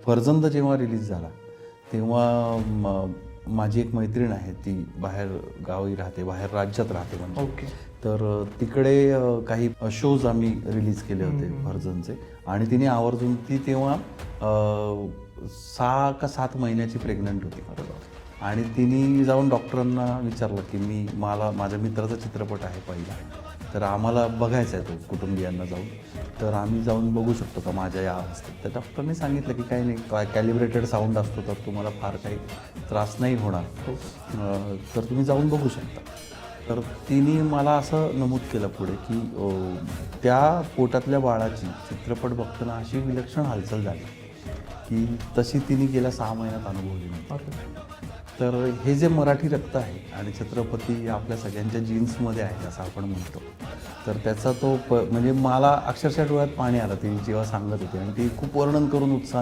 फर्जंद जेव्हा रिलीज झाला तेव्हा माझी एक मैत्रीण आहे, ती बाहेर गावी राहते, बाहेर राज्यात राहते म्हणजे. ओके. तर तिकडे काही शोज आम्ही रिलीज केले होते फर्जनचे, आणि तिने आवर्जून, ती तेव्हा 6 का 7 महिन्याची प्रेग्नंट होती. आणि तिने जाऊन डॉक्टरांना विचारलं की मला माझ्या मित्राचा चित्रपट आहे पहिला, तर आम्हाला बघायचा आहे तो कुटुंबियांना जाऊन, तर आम्ही जाऊन बघू शकतो का माझ्या या अवस्थेत. तर डॉक्टरने सांगितलं की काही नाही, कॅलिब्रेटेड साऊंड असतो, तर तुम्हाला फार काही त्रास नाही होणार, तर तुम्ही जाऊन बघू शकता. तर तिने मला असं नमूद केलं पुढे की त्या पोटातल्या बाळाची चित्रपट बघताना अशी विलक्षण हालचाल झाली की तशी तिने गेल्या 6 महिन्यात अनुभवली नव्हती. तर हे जे मराठी रक्त आहे आणि छत्रपती आपल्या सगळ्यांच्या जीन्समध्ये आहे असं आपण म्हणतो, तर त्याचा तो म्हणजे मला अक्षरशः डोळ्यात पाणी आलं ती जेव्हा सांगत होती, आणि ती खूप वर्णन करून उत्साहाने